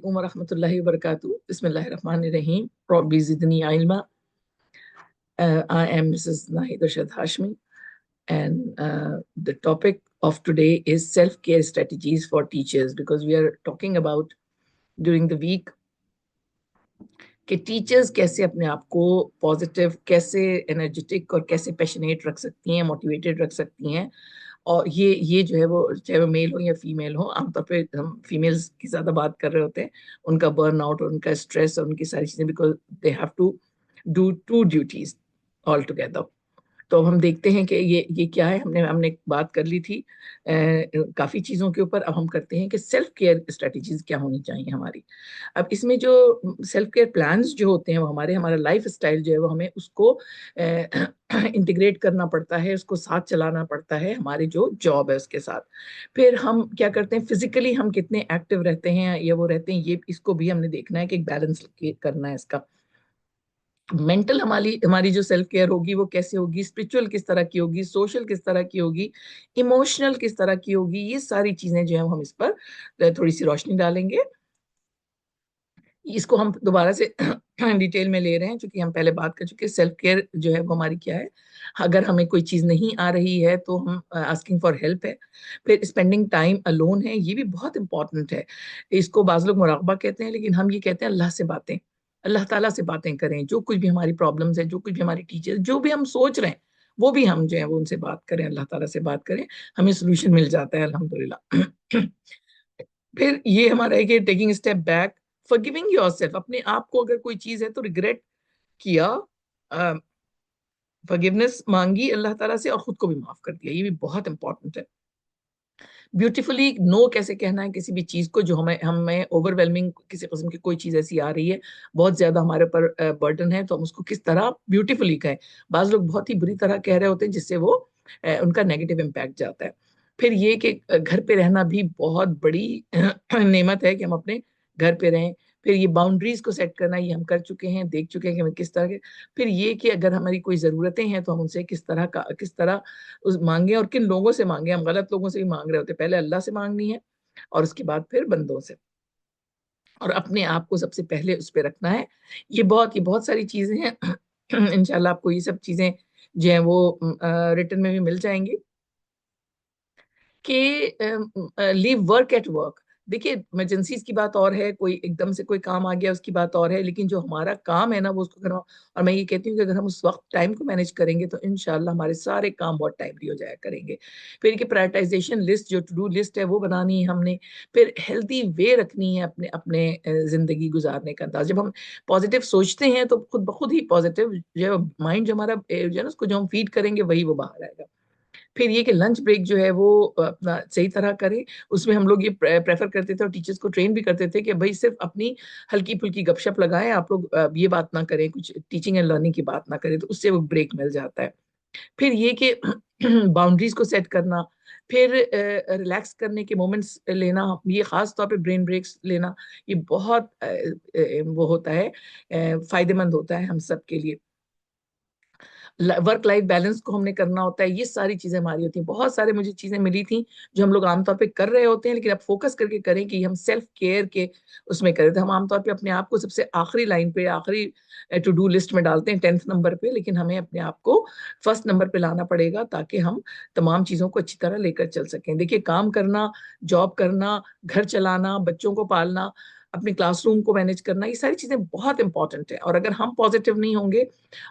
علیکم ورحمۃ اللہ وبرکاتہ. بسم اللہ الرحمن الرحیم. ربی زدنی علما. I am Mrs. Nahid Rashad Hashmi, and the topic of today is self-care strategies for teachers, because we are talking about during the week کہ ٹیچرز کیسے اپنے آپ کو پازیٹیو، کیسے انرجیٹک اور کیسے پیشنیٹ رکھ سکتی ہیں، موٹیویٹیڈ رکھ سکتی ہیں. اور یہ جو ہے وہ چاہے وہ میل ہو یا فیمیل ہو، عام طور پہ ہم فیمیلز کی زیادہ بات کر رہے ہوتے ہیں، ان کا برن آؤٹ اور ان کا اسٹریس اور ان کی ساری چیزیں، because they have to do two duties all together. تو اب ہم دیکھتے ہیں کہ یہ کیا ہے. ہم نے بات کر لی تھی کافی چیزوں کے اوپر. اب ہم کرتے ہیں کہ سیلف کیئر اسٹریٹجیز کیا ہونی چاہیے ہماری. اب اس میں جو سیلف کیئر پلانز جو ہوتے ہیں وہ ہمارا لائف اسٹائل جو ہے وہ ہمیں اس کو انٹیگریٹ کرنا پڑتا ہے، اس کو ساتھ چلانا پڑتا ہے، ہماری جو جاب ہے اس کے ساتھ. پھر ہم کیا کرتے ہیں، فزیکلی ہم کتنے ایکٹیو رہتے ہیں یا وہ رہتے ہیں، یہ اس کو بھی ہم نے دیکھنا ہے کہ ایک بیلنس کرنا ہے اس کا. مینٹل ہماری جو سیلف کیئر ہوگی وہ کیسے ہوگی، اسپرچل کس طرح کی ہوگی، سوشل کس طرح کی ہوگی، ایموشنل کس طرح کی ہوگی. یہ ساری چیزیں جو ہیں ہم اس پر تھوڑی سی روشنی ڈالیں گے. اس کو ہم دوبارہ سے ڈیٹیل میں لے رہے ہیں چونکہ ہم پہلے بات کر چکے. سیلف کیئر جو ہے وہ ہماری کیا ہے، اگر ہمیں کوئی چیز نہیں آ رہی ہے تو ہم آسکنگ فار ہیلپ ہے. پھر اسپینڈنگ ٹائم الون ہے، یہ بھی بہت امپورٹنٹ ہے. اس کو بعض لوگ مراقبہ کہتے ہیں، لیکن ہم یہ کہتے ہیں اللہ سے باتیں، اللہ تعالیٰ سے باتیں کریں. جو کچھ بھی ہماری پرابلمس ہیں، جو کچھ بھی ہماری ٹیچر، جو بھی ہم سوچ رہے ہیں وہ بھی ہم جو ہے وہ ان سے بات کریں، اللہ تعالیٰ سے بات کریں، ہمیں سولوشن مل جاتا ہے الحمدللہ. پھر یہ ہمارا ہے کہ taking step back, forgiving yourself. اپنے آپ کو اگر کوئی چیز ہے تو ریگریٹ کیا، forgiveness مانگی اللہ تعالیٰ سے اور خود کو بھی معاف کر دیا. یہ بھی بہت امپورٹنٹ ہے. بیوٹیفلی نو کیسے کہنا ہے کسی بھی چیز کو جو ہمیں اوور ویلمنگ کسی قسم کی کوئی چیز ایسی آ رہی ہے، بہت زیادہ ہمارے اوپر برڈن ہے، تو ہم اس کو کس طرح بیوٹیفلی کہیں. بعض لوگ بہت ہی بری طرح کہہ رہے ہوتے ہیں جس سے وہ ان کا نیگیٹو امپیکٹ جاتا ہے. پھر یہ کہ گھر پہ رہنا بھی بہت بڑی نعمت ہے کہ ہم اپنے گھر پہ رہیں. پھر یہ باؤنڈریز کو سیٹ کرنا، یہ ہم کر چکے ہیں، دیکھ چکے ہیں کہ ہمیں کس طرح کے. پھر یہ کہ اگر ہماری کوئی ضرورتیں ہیں تو ہم ان سے کس طرح مانگیں اور کن لوگوں سے مانگیں. ہم غلط لوگوں سے بھی مانگ رہے ہوتے، پہلے اللہ سے مانگنی ہے اور اس کے بعد پھر بندوں سے، اور اپنے آپ کو سب سے پہلے اس پہ رکھنا ہے. یہ بہت ساری چیزیں ہیں. انشاءاللہ آپ کو یہ سب چیزیں جو ہیں وہ ریٹن میں بھی مل جائیں گی. کہ لیو ورک ایٹ ورک. دیکھیے ایمرجنسیز کی بات اور ہے، کوئی ایک دم سے کوئی کام آ گیا اس کی بات اور ہے، لیکن جو ہمارا کام ہے نا وہ اس کو کرنا. اور میں یہ کہتی ہوں کہ اگر ہم اس وقت ٹائم کو مینیج کریں گے تو انشاءاللہ ہمارے سارے کام بہت ٹائملی ہو جایا کریں گے. پھر کہ پرائرٹائزیشن لسٹ، جو ٹو ڈو لسٹ ہے وہ بنانی ہے ہم نے. پھر ہیلتھی وے رکھنی ہے اپنے زندگی گزارنے کا انداز. جب ہم پازیٹیو سوچتے ہیں تو خود بخود ہی پازیٹیو جو مائنڈ جو ہمارا جو ہے نا اس کو جو ہم فیڈ کریں گے وہی وہ باہر آئے گا. پھر یہ کہ لنچ بریک جو ہے وہ اپنا صحیح طرح کریں. اس میں ہم لوگ یہ پریفر کرتے تھے اور ٹیچرز کو ٹرین بھی کرتے تھے کہ بھائی صرف اپنی ہلکی پھلکی گپ شپ لگائیں، آپ لوگ یہ بات نہ کریں، کچھ ٹیچنگ اینڈ لرننگ کی بات نہ کریں، تو اس سے وہ بریک مل جاتا ہے. پھر یہ کہ باؤنڈریز کو سیٹ کرنا. پھر ریلیکس کرنے کے مومنٹس لینا، یہ خاص طور پہ برین بریکس لینا، یہ بہت وہ ہوتا ہے، فائدے مند ہوتا ہے ہم سب کے لیے. ورک لائف بیلنس کو ہم نے کرنا ہوتا ہے. یہ ساری چیزیں ہماری ہوتی ہیں. بہت سارے مجھے چیزیں ملی تھیں جو ہم لوگ عام طور پہ کر رہے ہوتے ہیں، لیکن اب فوکس کر کے کریں کہ ہم سیلف کیئر کے اس میں کریں. تو ہم عام طور پہ اپنے آپ کو سب سے آخری لائن پہ، آخری ٹو ڈو لسٹ میں ڈالتے ہیں 10th نمبر پہ، لیکن ہمیں اپنے آپ کو فرسٹ نمبر پہ لانا پڑے گا تاکہ ہم تمام چیزوں کو اچھی طرح لے کر چل سکیں. دیکھیے کام کرنا، جاب کرنا، گھر چلانا، بچوں کو پالنا، اپنے کلاس روم کو مینیج کرنا، یہ ساری چیزیں بہت امپورٹنٹ ہیں. اور اگر ہم پازیٹیو نہیں ہوں گے،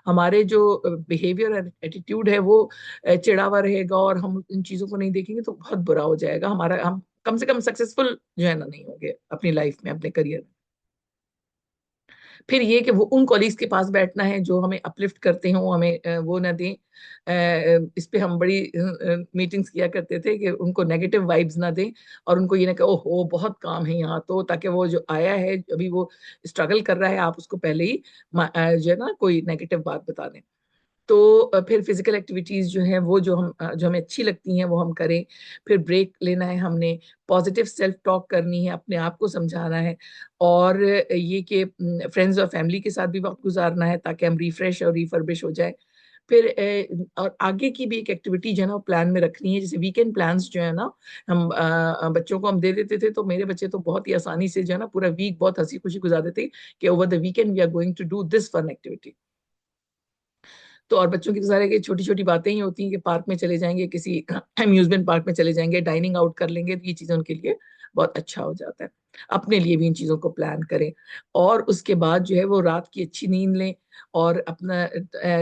ہمارے جو بیہیویئر اور ایٹیٹیوڈ ہے وہ چڑاوا رہے گا اور ہم ان چیزوں کو نہیں دیکھیں گے تو بہت برا ہو جائے گا. ہم کم سے کم سکسیسفل جو ہے نا نہیں ہوں گے اپنی لائف میں، اپنے کریئر میں. پھر یہ کہ وہ ان کولیگز کے پاس بیٹھنا ہے جو ہمیں اپلفٹ کرتے ہوں، ہمیں وہ نہ دیں. اس پہ ہم بڑی میٹنگز کیا کرتے تھے کہ ان کو نیگیٹو وائبز نہ دیں اور ان کو یہ نہ کہ اوہ بہت کام ہے یہاں، تو تاکہ وہ جو آیا ہے ابھی وہ اسٹرگل کر رہا ہے، آپ اس کو پہلے ہی جو ہے نا کوئی نیگیٹو بات بتا دیں. تو پھر فزیکل ایکٹیویٹیز جو ہیں وہ جو ہمیں اچھی لگتی ہیں وہ ہم کریں. پھر بریک لینا ہے ہم نے، پازیٹیو سیلف ٹاک کرنی ہے، اپنے آپ کو سمجھانا ہے. اور یہ کہ فرینڈز اور فیملی کے ساتھ بھی وقت گزارنا ہے تاکہ ہم ریفریش اور ریفربش ہو جائے. پھر اور آگے کی بھی ایک ایکٹیویٹی جو ہے نا پلان میں رکھنی ہے. جیسے ویکینڈ پلانس جو ہے نا ہم بچوں کو ہم دے دیتے تھے, تو میرے بچے تو بہت ہی آسانی سے جو ہے نا پورا ویک بہت ہنسی خوشی گزار دیتے کہ over the weekend we are going to do this fun activity. تو اور بچوں کی تو سارے چھوٹی چھوٹی باتیں ہی ہوتی ہیں کہ پارک میں چلے جائیں گے, کسی امیوزمنٹ پارک میں چلے جائیں گے, ڈائننگ آؤٹ کر لیں گے, تو یہ چیزیں ان کے لیے بہت اچھا ہو جاتا ہے. اپنے لیے بھی ان چیزوں کو پلان کریں, اور اس کے بعد جو ہے وہ رات کی اچھی نیند لیں, اور اپنا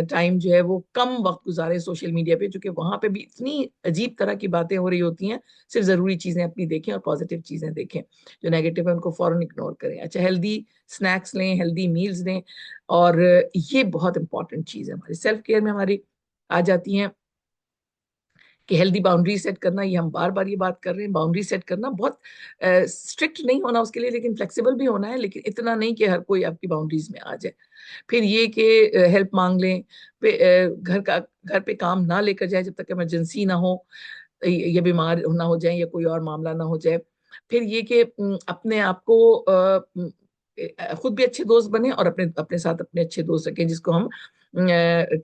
ٹائم جو ہے وہ کم وقت گزارے سوشل میڈیا پہ, چونکہ وہاں پہ بھی اتنی عجیب طرح کی باتیں ہو رہی ہوتی ہیں. صرف ضروری چیزیں اپنی دیکھیں اور پازیٹیو چیزیں دیکھیں, جو نیگیٹو ہے ان کو فوراً اگنور کریں. اچھا, ہیلدی سنیکس لیں, ہیلدی میلز لیں, اور یہ بہت امپورٹنٹ چیز ہے ہماری سیلف کیئر میں ہماری آ جاتی ہیں کہ ہیلدی باؤنڈری سیٹ کرنا. یہ ہم بار بار یہ بات کر رہے ہیں, باؤنڈری سیٹ کرنا, بہت اسٹرکٹ نہیں ہونا اس کے لیے, لیکن فلیکسیبل بھی ہونا ہے, لیکن اتنا نہیں کہ ہر کوئی آپ کی باؤنڈریز میں آ جائے. پھر یہ کہ ہیلپ مانگ لیں, گھر پہ کام نہ لے کر جائیں جب تک ایمرجنسی نہ ہو, یا بیمار نہ ہو جائیں, یا کوئی اور معاملہ نہ ہو جائے. پھر یہ کہ اپنے آپ کو خود بھی اچھے دوست بنے, اور اپنے ساتھ اپنے اچھے دوست رکھیں, جس کو ہم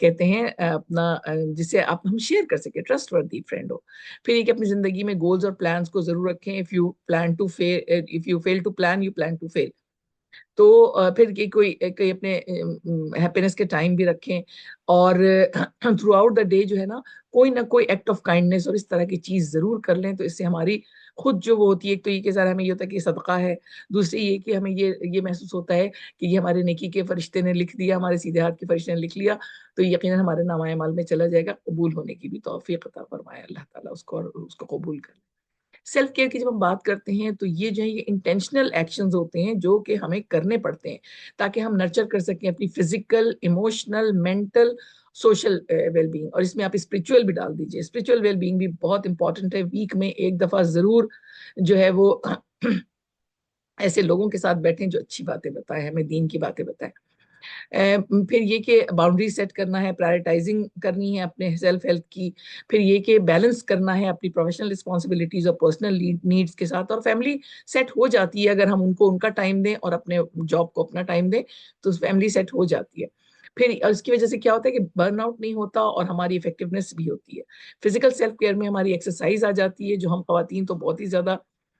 کہتے ہیں اپنا, جسے ہم شیئر کر سکیں, ٹرسٹ وردی فرینڈ ہو. پھر یہ کہ اپنی زندگی میں گولز اور پلانس کو ضرور رکھیں. if you fail to plan, you plan to fail. تو پھر کوئی اپنے ہیپینس کے ٹائم بھی رکھیں, اور تھرو آؤٹ دا ڈے جو ہے نا کوئی نہ کوئی ایکٹ آف کائنڈنس اور اس طرح کی چیز ضرور کر لیں. تو اس سے ہماری خود جو وہ ہوتی ہے, ایک تو یہ کہ ذرا ہمیں یہ ہوتا ہے کہ یہ صدقہ ہے, دوسری یہ کہ ہمیں یہ محسوس ہوتا ہے کہ یہ ہمارے نیکی کے فرشتے نے لکھ دیا, ہمارے سیدھے ہاتھ کے فرشتے نے لکھ لیا, تو یقیناً ہمارے نامہ اعمال میں چلا جائے گا. قبول ہونے کی بھی توفیق عطا فرمائے اللہ تعالیٰ اس کو, اور اس کو قبول کر لے. سیلف کیئر کی جب ہم بات کرتے ہیں تو یہ جو ہے یہ انٹینشنل ایکشنز ہوتے ہیں جو کہ ہمیں کرنے پڑتے ہیں تاکہ ہم نرچر کر سکیں اپنی physical, emotional, mental, social well being. اور اس میں آپ اسپرچول بھی ڈال دیجئے, اسپرچول ویل بینگ بھی بہت امپورٹنٹ ہے. ویک میں ایک دفعہ ضرور جو ہے وہ ایسے لوگوں کے ساتھ بیٹھیں جو اچھی باتیں بتائیں, ہمیں دین کی باتیں بتائیں. پھر یہ کہ باؤنڈری سیٹ کرنا ہے, پرائرٹائزنگ کرنی ہے اپنے سیلف ہیلتھ کی. پھر یہ کہ بیلنس کرنا ہے اپنی پروفیشنل رسپانسبلٹیز اور پرسنل نیڈس کے ساتھ, اور فیملی سیٹ ہو جاتی ہے اگر ہم ان کو ان کا ٹائم دیں اور اپنے جاب کو اپنا ٹائم دیں, تو فیملی سیٹ ہو جاتی ہے. پھر اس کی وجہ سے کیا ہوتا ہے کہ برن آؤٹ نہیں ہوتا, اور ہماری افیکٹونیس بھی ہوتی ہے. فزیکل سیلف کیئر میں ہماری ایکسرسائز آ جاتی ہے, جو ہم خواتین تو بہت ہی زیادہ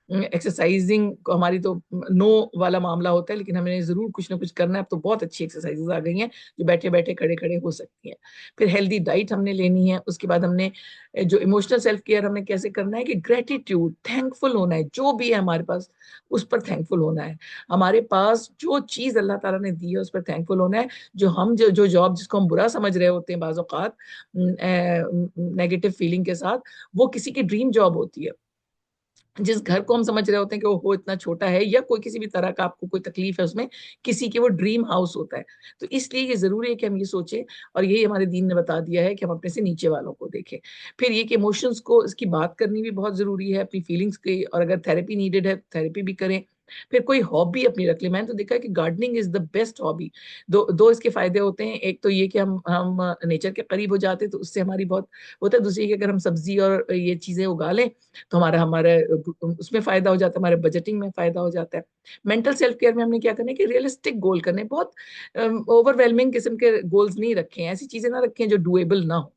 ایکسرسائزنگ کو ہماری تو نو والا معاملہ ہوتا ہے, لیکن ہمیں ضرور کچھ نہ کچھ کرنا ہے. اب تو بہت اچھی ایکسرسائزز آ گئی ہیں جو بیٹھے بیٹھے کھڑے کھڑے ہو سکتی ہیں. پھر ہیلدی ڈائٹ ہم نے لینی ہے. اس کے بعد ہم نے جو ایموشنل سیلف کیئر ہم نے کیسے کرنا ہے کہ گریٹیٹیوڈ, تھینکفل ہونا ہے, جو بھی ہے ہمارے پاس اس پر تھینکفل ہونا ہے. ہمارے پاس جو چیز اللہ تعالیٰ نے دی ہے اس پر تھینکفل ہونا ہے. جو جاب جس کو ہم برا سمجھ رہے ہوتے ہیں بعض اوقات نیگیٹو فیلنگ کے ساتھ, وہ کسی کی ڈریم جاب ہوتی ہے. جس گھر کو ہم سمجھ رہے ہوتے ہیں کہ وہ اتنا چھوٹا ہے, یا کوئی کسی بھی طرح کا آپ کو کوئی تکلیف ہے اس میں, کسی کے وہ ڈریم ہاؤس ہوتا ہے. تو اس لیے یہ ضروری ہے کہ ہم یہ سوچیں, اور یہی ہمارے دین نے بتا دیا ہے کہ ہم اپنے سے نیچے والوں کو دیکھیں. پھر یہ کہ ایموشنز کو, اس کی بات کرنی بھی بہت ضروری ہے اپنی فیلنگز کی, اور اگر تھیراپی نیڈڈ ہے تھیراپی بھی کریں. پھر کوئی ہابی اپنی رکھ لیں. میں نے تو دیکھا ہے کہ gardening is the best hobby. دو اس کے فائدے ہوتے ہیں. ایک تو یہ کہ ہم نیچر کے قریب ہو جاتے ہیں, تو اس سے ہماری بہت ہوتا ہے. دوسری کہ اگر ہم سبزی اور یہ چیزیں اگا لیں تو ہمارے اس میں فائدہ ہو جاتا ہے, ہمارے بجٹنگ میں فائدہ ہو جاتا ہے. مینٹل سیلف کیئر میں ہم نے کیا کرنا ہے کہ ریئلسٹک گول کرنے, بہت اوور ویلمنگ قسم کے گولز نہیں رکھیں, ایسی چیزیں نہ رکھیں جو ڈویبل نہ ہو.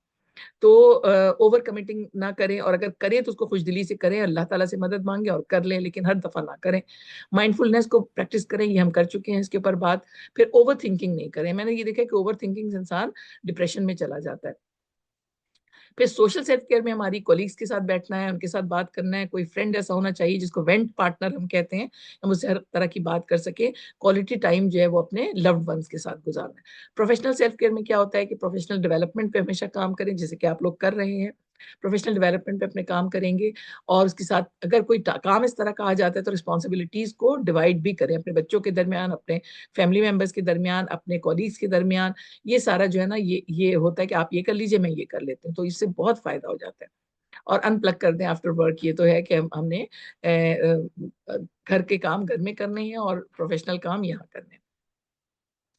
تو اوور کمیٹنگ نہ کریں, اور اگر کریں تو اس کو خوش دلی سے کریں, اللہ تعالیٰ سے مدد مانگیں اور کر لیں, لیکن ہر دفعہ نہ کریں. مائنڈفلنس کو پریکٹس کریں, یہ ہم کر چکے ہیں اس کے اوپر بات. پھر اوور تھنکنگ نہیں کریں. میں نے یہ دیکھا کہ اوور تھنکنگ انسان ڈپریشن میں چلا جاتا ہے. پھر سوشل سیلف کیئر میں ہماری کولیگس کے ساتھ بیٹھنا ہے, ان کے ساتھ بات کرنا ہے. کوئی فرینڈ ایسا ہونا چاہیے جس کو وینٹ پارٹنر ہم کہتے ہیں, ہم اس سے ہر طرح کی بات کر سکیں. کوالٹی ٹائم جو ہے وہ اپنے لوڈ ونس کے ساتھ گزارنا ہے. پروفیشنل سیلف کیئر میں کیا ہوتا ہے کہ پروفیشنل ڈیولپمنٹ پہ ہمیشہ کام کریں, جیسے کہ آپ لوگ کر رہے ہیں. پروفیشنل ڈیولپمنٹ پہ اپنے کام کریں گے, اور اس کے ساتھ اگر کوئی کام اس طرح کا آ جاتا ہے تو رسپانسبلٹیز کو ڈیوائڈ بھی کریں, اپنے بچوں کے درمیان, اپنے فیملی ممبرس کے درمیان, اپنے کولیگس کے درمیان. یہ سارا جو ہے نا یہ ہوتا ہے کہ آپ یہ کر لیجئے, میں یہ کر لیتی ہوں, تو اس سے بہت فائدہ ہو جاتا ہے. اور ان پلگ کر دیں آفٹر ورک. یہ تو ہے کہ ہم نے گھر کے کام گھر میں کرنے ہیں اور پروفیشنل کام یہاں کرنے ہیں.